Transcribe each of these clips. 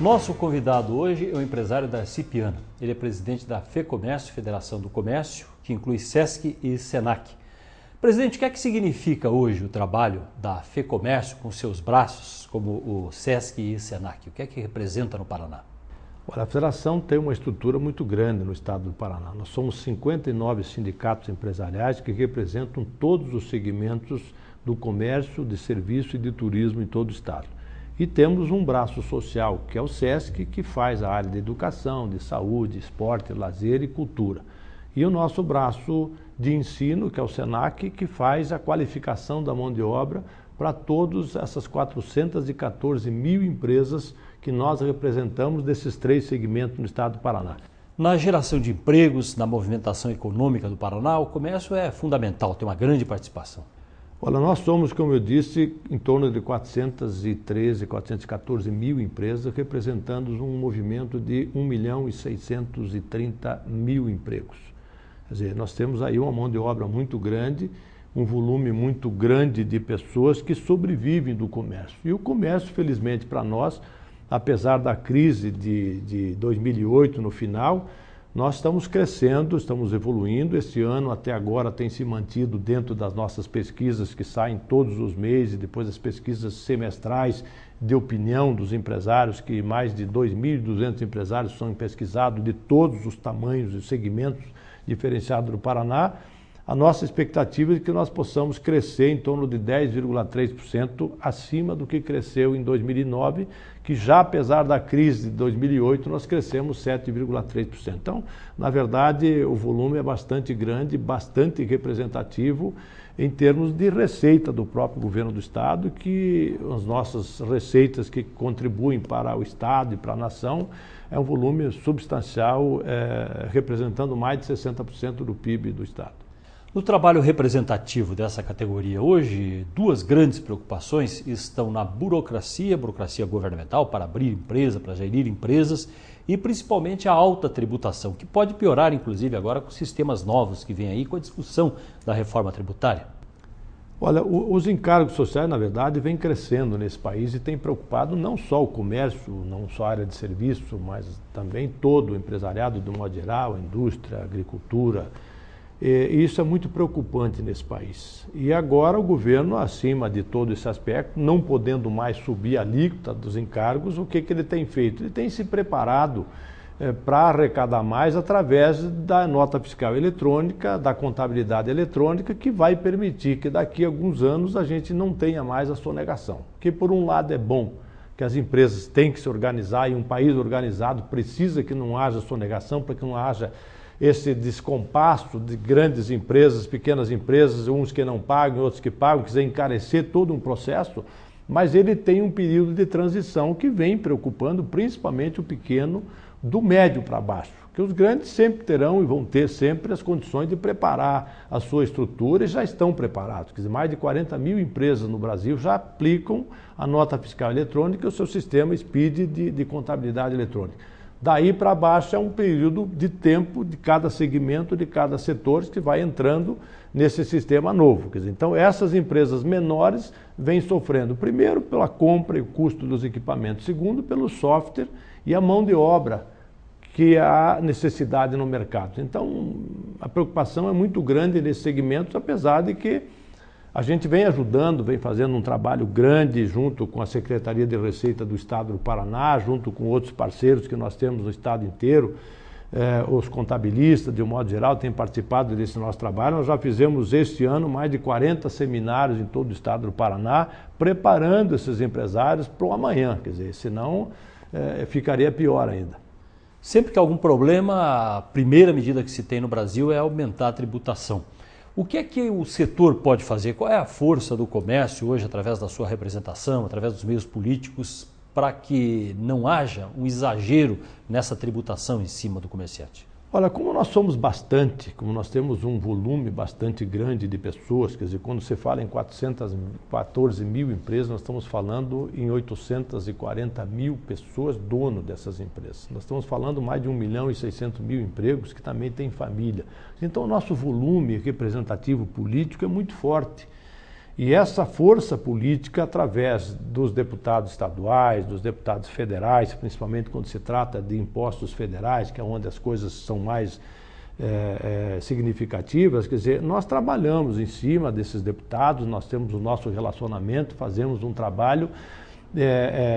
Nosso convidado hoje é o empresário Darcy Piana. Ele é presidente da FEComércio, Federação do Comércio, que inclui SESC e SENAC. Presidente, o que é que significa hoje o trabalho da FEComércio com seus braços, como o SESC e SENAC? O que é que representa no Paraná? Olha, a federação tem uma estrutura muito grande no estado do Paraná. Nós somos 59 sindicatos empresariais que representam todos os segmentos do comércio, de serviço e de turismo em todo o estado. E temos um braço social, que é o SESC, que faz a área de educação, de saúde, esporte, lazer e cultura. E o nosso braço de ensino, que é o SENAC, que faz a qualificação da mão de obra para todas essas 414 mil empresas que nós representamos desses três segmentos no estado do Paraná. Na geração de empregos, na movimentação econômica do Paraná, o comércio é fundamental, tem uma grande participação. Olha, nós somos, como eu disse, em torno de 413, 414 mil empresas, representando um movimento de 1.630.000 empregos. Quer dizer, nós temos aí uma mão de obra muito grande, um volume muito grande de pessoas que sobrevivem do comércio. E o comércio, felizmente para nós, apesar da crise de 2008 no final, nós estamos crescendo, estamos evoluindo. Esse ano até agora tem se mantido dentro das nossas pesquisas que saem todos os meses, e depois as pesquisas semestrais de opinião dos empresários, que mais de 2.200 empresários são pesquisados de todos os tamanhos e segmentos diferenciados do Paraná. A nossa expectativa é que nós possamos crescer em torno de 10,3% acima do que cresceu em 2009, que já apesar da crise de 2008 nós crescemos 7,3%. Então, na verdade, o volume é bastante grande, bastante representativo em termos de receita do próprio governo do estado, que as nossas receitas que contribuem para o estado e para a nação é um volume substancial, representando mais de 60% do PIB do estado. No trabalho representativo dessa categoria, hoje, duas grandes preocupações estão na burocracia governamental para abrir empresa, para gerir empresas e principalmente a alta tributação, que pode piorar inclusive agora com sistemas novos que vêm aí com a discussão da reforma tributária. Olha, os encargos sociais, na verdade, vêm crescendo nesse país e tem preocupado não só o comércio, não só a área de serviço, mas também todo o empresariado, do modo geral, a indústria, a agricultura. E isso é muito preocupante nesse país. E agora o governo, acima de todo esse aspecto, não podendo mais subir a alíquota dos encargos, o que ele tem feito? Ele tem se preparado para arrecadar mais através da nota fiscal eletrônica, da contabilidade eletrônica, que vai permitir que daqui a alguns anos a gente não tenha mais a sonegação. Que por um lado é bom, que as empresas têm que se organizar e um país organizado precisa que não haja sonegação, para que não haja esse descompasso de grandes empresas, pequenas empresas, uns que não pagam, outros que pagam, quiser encarecer todo um processo, mas ele tem um período de transição que vem preocupando principalmente o pequeno, do médio para baixo, que os grandes sempre terão e vão ter sempre as condições de preparar a sua estrutura e já estão preparados. Quer dizer, mais de 40 mil empresas no Brasil já aplicam a nota fiscal eletrônica e o seu sistema SPID de contabilidade eletrônica. Daí para baixo é um período de tempo de cada segmento, de cada setor que vai entrando nesse sistema novo. Quer dizer, então essas empresas menores vêm sofrendo, primeiro pela compra e o custo dos equipamentos, segundo pelo software e a mão de obra que há necessidade no mercado. Então a preocupação é muito grande nesses segmentos, apesar de que a gente vem ajudando, vem fazendo um trabalho grande junto com a Secretaria de Receita do Estado do Paraná, junto com outros parceiros que nós temos no estado inteiro. Os contabilistas, de um modo geral, têm participado desse nosso trabalho. Nós já fizemos este ano mais de 40 seminários em todo o estado do Paraná, preparando esses empresários para o amanhã, quer dizer, senão ficaria pior ainda. Sempre que há algum problema, a primeira medida que se tem no Brasil é aumentar a tributação. O que é que o setor pode fazer? Qual é a força do comércio hoje, através da sua representação, através dos meios políticos, para que não haja um exagero nessa tributação em cima do comerciante? Olha, como nós somos bastante, como nós temos um volume bastante grande de pessoas, quer dizer, quando você fala em 414 mil empresas, nós estamos falando em 840 mil pessoas dono dessas empresas. Nós estamos falando mais de 1.600.000 empregos que também têm família. Então o nosso volume representativo político é muito forte. E essa força política, através dos deputados estaduais, dos deputados federais, principalmente quando se trata de impostos federais, que é onde as coisas são mais significativas, quer dizer, nós trabalhamos em cima desses deputados, nós temos o nosso relacionamento, fazemos um trabalho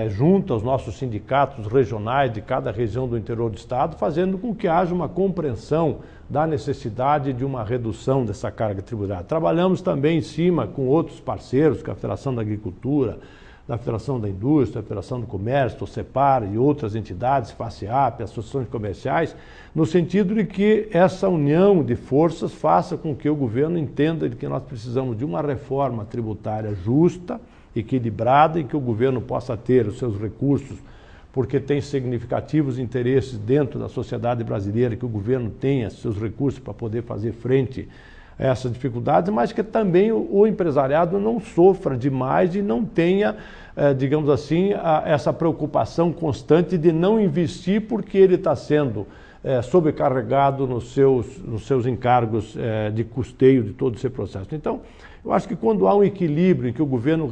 junto aos nossos sindicatos regionais de cada região do interior do estado, fazendo com que haja uma compreensão da necessidade de uma redução dessa carga tributária. Trabalhamos também em cima com outros parceiros, com a Federação da Agricultura, da Federação da Indústria, a Federação do Comércio, o CEPAR e outras entidades, FACEAP, associações comerciais, no sentido de que essa união de forças faça com que o governo entenda de que nós precisamos de uma reforma tributária justa, equilibrada, em que o governo possa ter os seus recursos, porque tem significativos interesses dentro da sociedade brasileira, que o governo tenha seus recursos para poder fazer frente a essas dificuldades, mas que também o empresariado não sofra demais e não tenha, digamos assim, essa preocupação constante de não investir porque ele está sendo sobrecarregado nos seus encargos de custeio de todo esse processo. Então, eu acho que quando há um equilíbrio em que o governo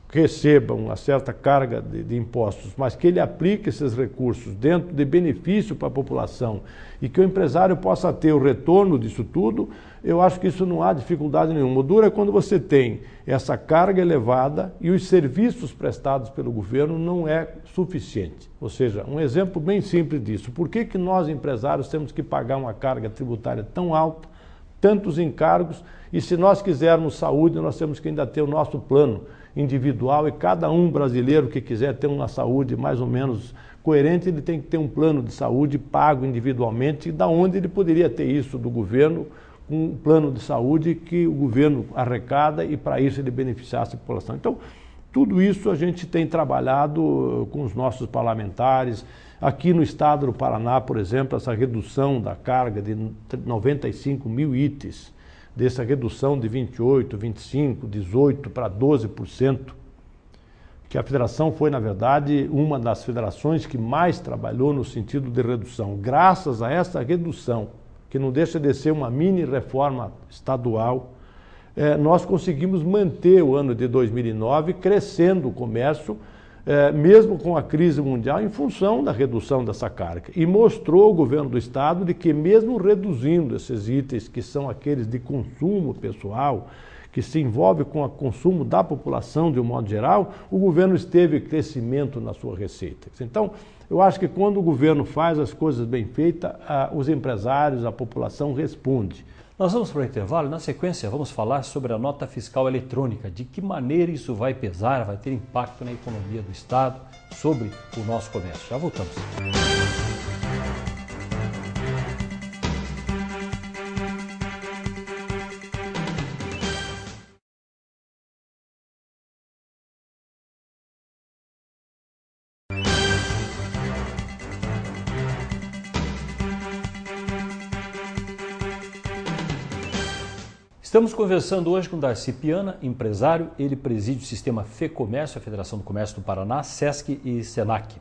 receba uma certa carga de impostos, mas que ele aplique esses recursos dentro de benefício para a população e que o empresário possa ter o retorno disso tudo, eu acho que isso não há dificuldade nenhuma. O duro é quando você tem essa carga elevada e os serviços prestados pelo governo não é suficiente. Ou seja, um exemplo bem simples disso. Por que nós, empresários, temos que pagar uma carga tributária tão alta, tantos encargos, e se nós quisermos saúde, nós temos que ainda ter o nosso plano individual, e cada um brasileiro que quiser ter uma saúde mais ou menos coerente, ele tem que ter um plano de saúde pago individualmente, e da onde ele poderia ter isso do governo, um plano de saúde que o governo arrecada e para isso ele beneficiasse a população. Então, tudo isso a gente tem trabalhado com os nossos parlamentares. Aqui no estado do Paraná, por exemplo, essa redução da carga de 95 mil itens, dessa redução de 28, 25, 18 para 12%, que a federação foi, na verdade, uma das federações que mais trabalhou no sentido de redução. Graças a essa redução, que não deixa de ser uma mini reforma estadual, nós conseguimos manter o ano de 2009 crescendo o comércio, mesmo com a crise mundial, em função da redução dessa carga. E mostrou ao governo do estado de que, mesmo reduzindo esses itens, que são aqueles de consumo pessoal, que se envolve com o consumo da população de um modo geral, o governo esteve em crescimento na sua receita. Então, eu acho que quando o governo faz as coisas bem feitas, os empresários, a população responde. Nós vamos para o intervalo e, na sequência, vamos falar sobre a nota fiscal eletrônica, de que maneira isso vai pesar, vai ter impacto na economia do Estado, sobre o nosso comércio. Já voltamos. Estamos conversando hoje com Darcy Piana, empresário. Ele preside o sistema FEComércio, a Federação do Comércio do Paraná, SESC e SENAC.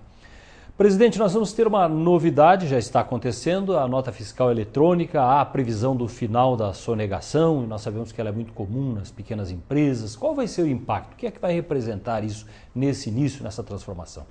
Presidente, nós vamos ter uma novidade, já está acontecendo, a nota fiscal eletrônica, há a previsão do final da sonegação, e nós sabemos que ela é muito comum nas pequenas empresas. Qual vai ser o impacto? O que é que vai representar isso nesse início, nessa transformação?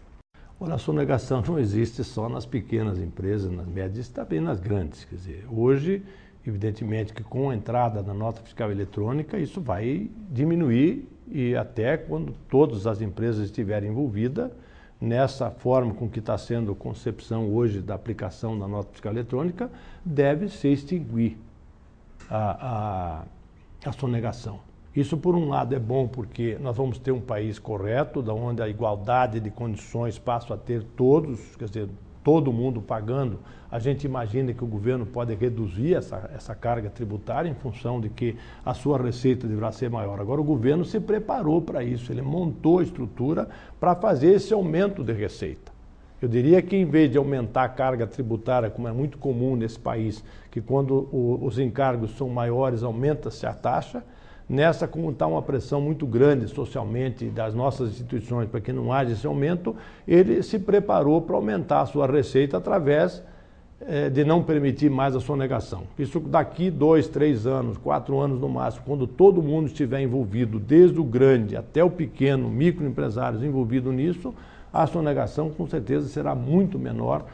Olha, a sonegação não existe só nas pequenas empresas, nas médias, também nas grandes. Quer dizer, hoje, evidentemente que com a entrada da nota fiscal eletrônica, isso vai diminuir e até quando todas as empresas estiverem envolvidas nessa forma com que está sendo a concepção hoje da aplicação da nota fiscal eletrônica, deve se extinguir a sonegação. Isso, por um lado, é bom porque nós vamos ter um país correto, onde a igualdade de condições passa a ter todos, quer dizer, todo mundo pagando. A gente imagina que o governo pode reduzir essa carga tributária em função de que a sua receita deverá ser maior. Agora, o governo se preparou para isso, ele montou a estrutura para fazer esse aumento de receita. Eu diria que, em vez de aumentar a carga tributária, como é muito comum nesse país, que quando os encargos são maiores, aumenta-se a taxa, nessa, como está uma pressão muito grande socialmente das nossas instituições para que não haja esse aumento, ele se preparou para aumentar a sua receita através de não permitir mais a sonegação. Isso daqui 2, 3 anos, 4 anos no máximo, quando todo mundo estiver envolvido, desde o grande até o pequeno, microempresários envolvidos nisso, a sonegação com certeza será muito menor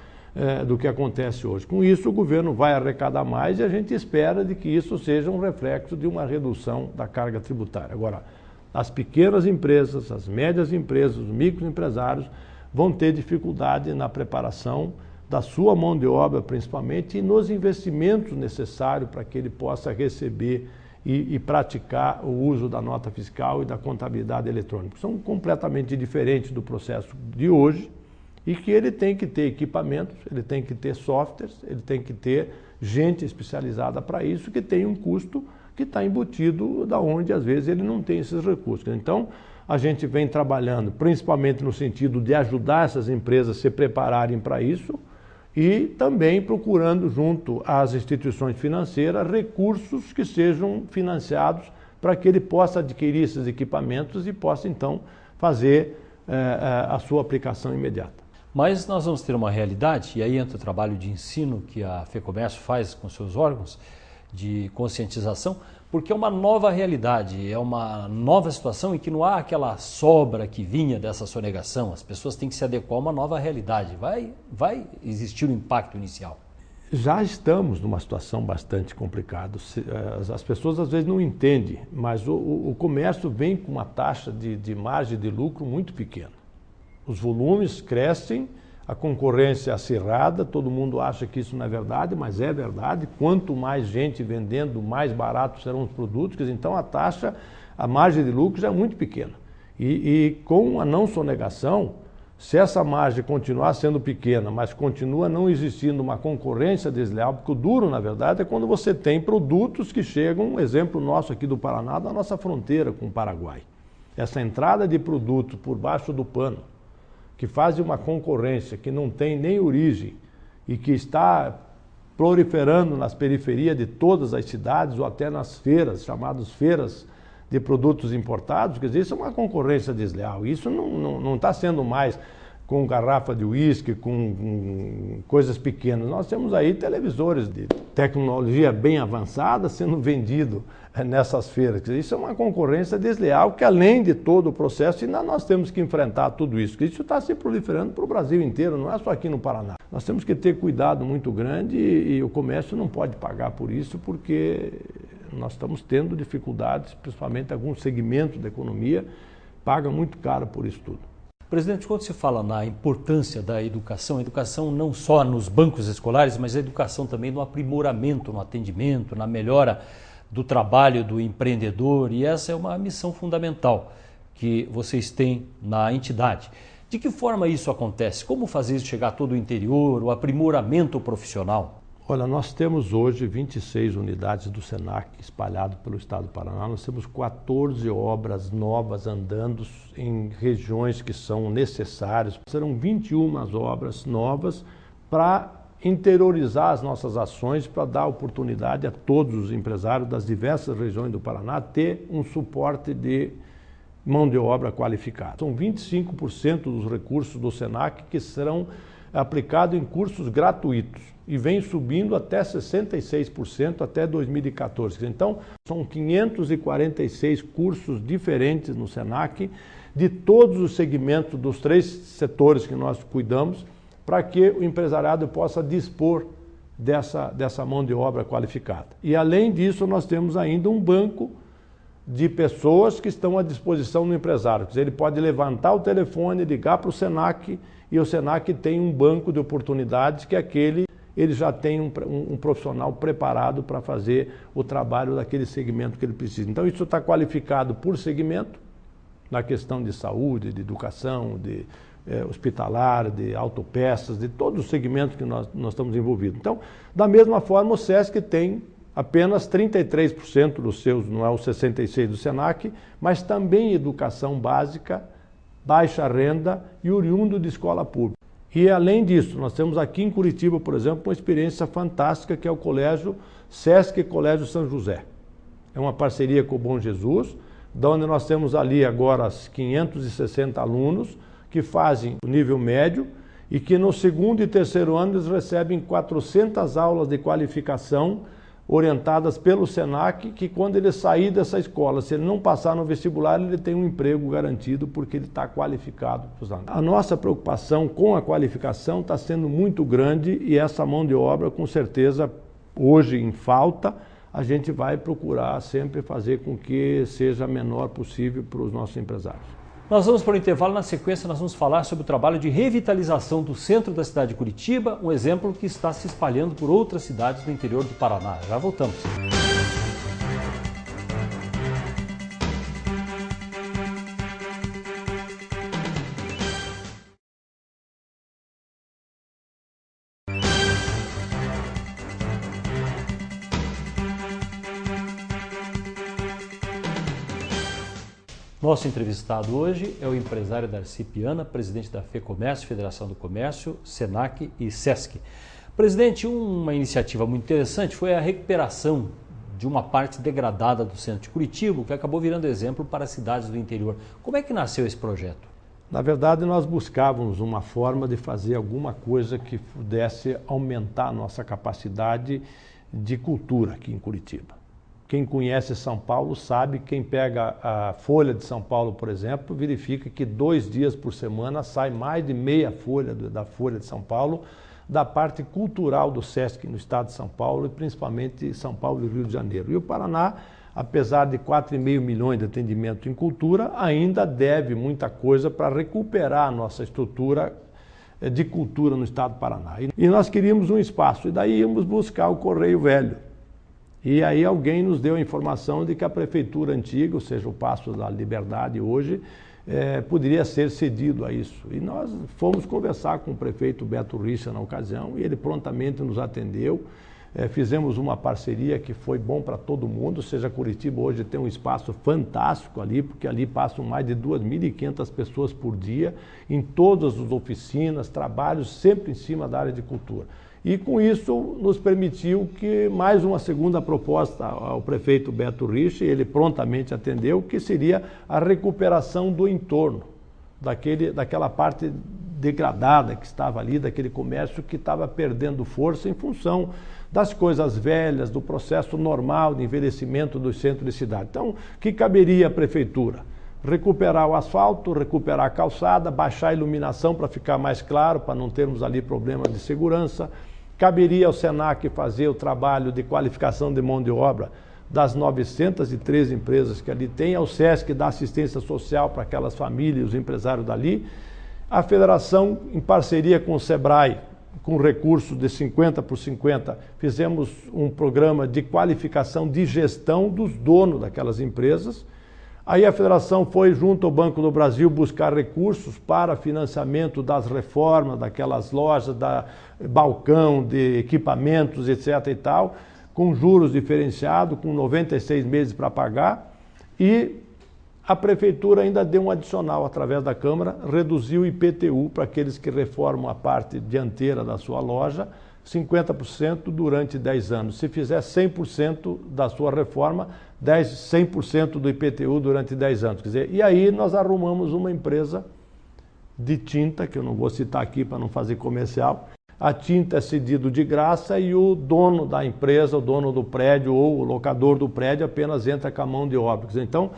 do que acontece hoje. Com isso, o governo vai arrecadar mais e a gente espera de que isso seja um reflexo de uma redução da carga tributária. Agora, as pequenas empresas, as médias empresas, os microempresários vão ter dificuldade na preparação da sua mão de obra, principalmente, e nos investimentos necessários para que ele possa receber e praticar o uso da nota fiscal e da contabilidade eletrônica. São completamente diferentes do processo de hoje e que ele tem que ter equipamentos, ele tem que ter softwares, ele tem que ter gente especializada para isso, que tem um custo que está embutido da onde, às vezes, ele não tem esses recursos. Então, a gente vem trabalhando principalmente no sentido de ajudar essas empresas a se prepararem para isso, e também procurando, junto às instituições financeiras, recursos que sejam financiados para que ele possa adquirir esses equipamentos e possa, então, fazer a sua aplicação imediata. Mas nós vamos ter uma realidade, e aí entra o trabalho de ensino que a FEComércio faz com seus órgãos de conscientização, porque é uma nova realidade, é uma nova situação em que não há aquela sobra que vinha dessa sonegação. As pessoas têm que se adequar a uma nova realidade. Vai existir um impacto inicial. Já estamos numa situação bastante complicada. As pessoas às vezes não entendem, mas o comércio vem com uma taxa de margem de lucro muito pequena. Os volumes crescem, a concorrência é acirrada, todo mundo acha que isso não é verdade, mas é verdade. Quanto mais gente vendendo, mais baratos serão os produtos. Então a margem de lucro já é muito pequena. E com a não sonegação, se essa margem continuar sendo pequena, mas continua não existindo uma concorrência desleal, porque o duro, na verdade, é quando você tem produtos que chegam, um exemplo nosso aqui do Paraná, da nossa fronteira com o Paraguai. Essa entrada de produtos por baixo do pano, que fazem uma concorrência que não tem nem origem e que está proliferando nas periferias de todas as cidades ou até nas feiras, chamadas feiras de produtos importados, quer dizer, isso é uma concorrência desleal. Isso não está sendo mais com garrafa de uísque, com coisas pequenas. Nós temos aí televisores de tecnologia bem avançada sendo vendido nessas feiras. Quer dizer, isso é uma concorrência desleal que, além de todo o processo, ainda nós temos que enfrentar tudo isso. Isso está se proliferando para o Brasil inteiro, não é só aqui no Paraná. Nós temos que ter cuidado muito grande e o comércio não pode pagar por isso, porque nós estamos tendo dificuldades, principalmente alguns segmentos da economia, pagam muito caro por isso tudo. Presidente, quando se fala na importância da educação, a educação não só nos bancos escolares, mas a educação também no aprimoramento, no atendimento, na melhora do trabalho do empreendedor, e essa é uma missão fundamental que vocês têm na entidade. De que forma isso acontece? Como fazer isso chegar a todo o interior, o aprimoramento profissional? Olha, nós temos hoje 26 unidades do SENAC espalhado pelo estado do Paraná. Nós temos 14 obras novas andando em regiões que são necessárias. Serão 21 obras novas para interiorizar as nossas ações, para dar oportunidade a todos os empresários das diversas regiões do Paraná ter um suporte de mão de obra qualificada. São 25% dos recursos do SENAC que serão aplicados em cursos gratuitos e vem subindo até 66% até 2014. Então, são 546 cursos diferentes no SENAC, de todos os segmentos dos 3 setores que nós cuidamos, para que o empresariado possa dispor dessa mão de obra qualificada. E, além disso, nós temos ainda um banco de pessoas que estão à disposição do empresário. Quer dizer, ele pode levantar o telefone, ligar para o SENAC, e o SENAC tem um banco de oportunidades que ele já tem um profissional preparado para fazer o trabalho daquele segmento que ele precisa. Então, isso está qualificado por segmento, na questão de saúde, de educação, de hospitalar, de autopeças, de todos os segmentos que nós estamos envolvidos. Então, da mesma forma, o SESC tem apenas 33% dos seus, não é o 66% do SENAC, mas também educação básica, baixa renda e oriundo de escola pública. E, além disso, nós temos aqui em Curitiba, por exemplo, uma experiência fantástica que é o Colégio SESC Colégio São José. É uma parceria com o Bom Jesus, onde nós temos ali agora 560 alunos que fazem o nível médio e que no segundo e terceiro ano eles recebem 400 aulas de qualificação orientadas pelo Senac, que quando ele sair dessa escola, se ele não passar no vestibular, ele tem um emprego garantido porque ele está qualificado. A nossa preocupação com a qualificação está sendo muito grande e essa mão de obra, com certeza, hoje em falta, a gente vai procurar sempre fazer com que seja a menor possível para os nossos empresários. Nós vamos para o intervalo, na sequência nós vamos falar sobre o trabalho de revitalização do centro da cidade de Curitiba, um exemplo que está se espalhando por outras cidades do interior do Paraná. Já voltamos. Nosso entrevistado hoje é o empresário Darcy Piana, presidente da FEComércio, Federação do Comércio, Senac e Sesc. Presidente, uma iniciativa muito interessante foi a recuperação de uma parte degradada do centro de Curitiba, que acabou virando exemplo para as cidades do interior. Como é que nasceu esse projeto? Na verdade, nós buscávamos uma forma de fazer alguma coisa que pudesse aumentar a nossa capacidade de cultura aqui em Curitiba. Quem conhece São Paulo sabe, quem pega a Folha de São Paulo, por exemplo, verifica que 2 dias por semana sai mais de meia folha da Folha de São Paulo, da parte cultural do Sesc no estado de São Paulo e principalmente São Paulo e Rio de Janeiro. E o Paraná, apesar de 4,5 milhões de atendimento em cultura, ainda deve muita coisa para recuperar a nossa estrutura de cultura no estado do Paraná. E nós queríamos um espaço, e daí íamos buscar o Correio Velho. E aí alguém nos deu a informação de que a prefeitura antiga, ou seja, o Paço da Liberdade hoje, poderia ser cedido a isso. E nós fomos conversar com o prefeito Beto Richa na ocasião e ele prontamente nos atendeu. Fizemos uma parceria que foi bom para todo mundo, ou seja, Curitiba hoje tem um espaço fantástico ali, porque ali passam mais de 2.500 pessoas por dia, em todas as oficinas, trabalhos, sempre em cima da área de cultura. E com isso nos permitiu que mais uma segunda proposta ao prefeito Beto Richa, ele prontamente atendeu, que seria a recuperação do entorno, daquela parte degradada que estava ali, daquele comércio que estava perdendo força em função das coisas velhas, do processo normal de envelhecimento do centro de cidade. Então, o que caberia à prefeitura? Recuperar o asfalto, recuperar a calçada, baixar a iluminação para ficar mais claro, para não termos ali problemas de segurança. Caberia ao Senac fazer o trabalho de qualificação de mão de obra das 913 empresas que ali tem, ao Sesc dar assistência social para aquelas famílias, os empresários dali. A federação, em parceria com o Sebrae, com recursos de 50 por 50, fizemos um programa de qualificação de gestão dos donos daquelas empresas. Aí a federação foi junto ao Banco do Brasil buscar recursos para financiamento das reformas daquelas lojas, balcão, de equipamentos, etc. e tal, com juros diferenciados, com 96 meses para pagar. E a prefeitura ainda deu um adicional através da Câmara, reduziu o IPTU para aqueles que reformam a parte dianteira da sua loja, 50% durante 10 anos. Se fizer 100% da sua reforma, 100% do IPTU durante 10 anos. Quer dizer, e aí nós arrumamos uma empresa de tinta, que eu não vou citar aqui para não fazer comercial. A tinta é cedido de graça e o dono da empresa, o dono do prédio ou o locador do prédio apenas entra com a mão de obra. Quer dizer, então,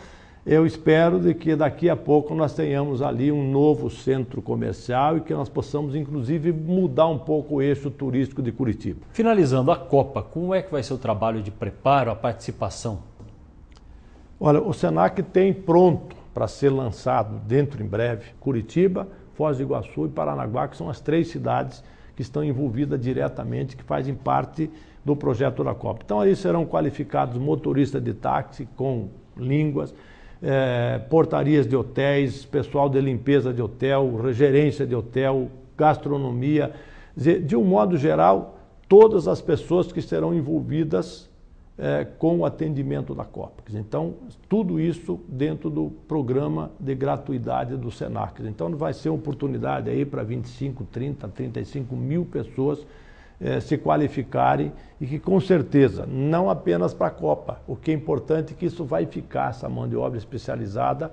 eu espero de que daqui a pouco nós tenhamos ali um novo centro comercial e que nós possamos, inclusive, mudar um pouco o eixo turístico de Curitiba. Finalizando a Copa, como é que vai ser o trabalho de preparo, a participação? Olha, o Senac tem pronto para ser lançado dentro em breve Curitiba, Foz do Iguaçu e Paranaguá, que são as 3 cidades que estão envolvidas diretamente, que fazem parte do projeto da Copa. Então, aí serão qualificados motoristas de táxi com línguas, portarias de hotéis, pessoal de limpeza de hotel, gerência de hotel, gastronomia, de um modo geral, todas as pessoas que serão envolvidas com o atendimento da Copa. Então, tudo isso dentro do programa de gratuidade do Senac. Então, vai ser uma oportunidade aí para 25, 30, 35 mil pessoas se qualificarem e que, com certeza, não apenas para a Copa, o que é importante é que isso vai ficar, essa mão de obra especializada,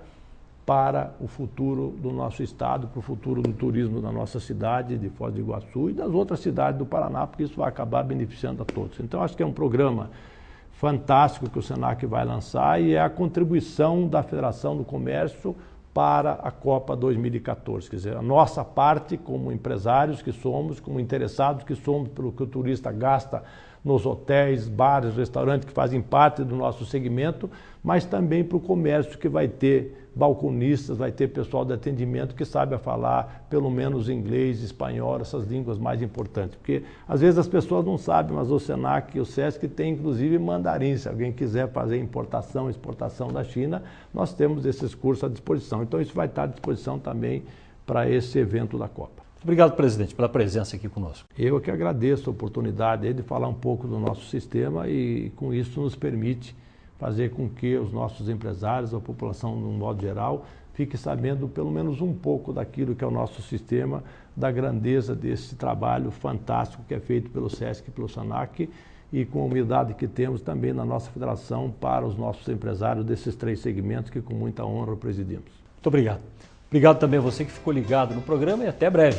para o futuro do nosso estado, para o futuro do turismo da nossa cidade de Foz do Iguaçu e das outras cidades do Paraná, porque isso vai acabar beneficiando a todos. Então, acho que é um programa fantástico que o Senac vai lançar e é a contribuição da Federação do Comércio para a Copa 2014. Quer dizer, a nossa parte como empresários que somos, como interessados que somos pelo que o turista gasta nos hotéis, bares, restaurantes que fazem parte do nosso segmento, mas também para o comércio que vai ter balconistas, vai ter pessoal de atendimento que sabe falar pelo menos inglês, espanhol, essas línguas mais importantes. Porque às vezes as pessoas não sabem, mas o Senac e o Sesc tem inclusive mandarim. Se alguém quiser fazer importação e exportação da China, nós temos esses cursos à disposição. Então isso vai estar à disposição também para esse evento da Copa. Obrigado, presidente, pela presença aqui conosco. Eu que agradeço a oportunidade de falar um pouco do nosso sistema e com isso nos permite fazer com que os nossos empresários, a população no modo geral, fique sabendo pelo menos um pouco daquilo que é o nosso sistema, da grandeza desse trabalho fantástico que é feito pelo Sesc e pelo Senac e com a humildade que temos também na nossa federação para os nossos empresários desses 3 segmentos que com muita honra presidimos. Muito obrigado. Obrigado também a você que ficou ligado no programa e até breve.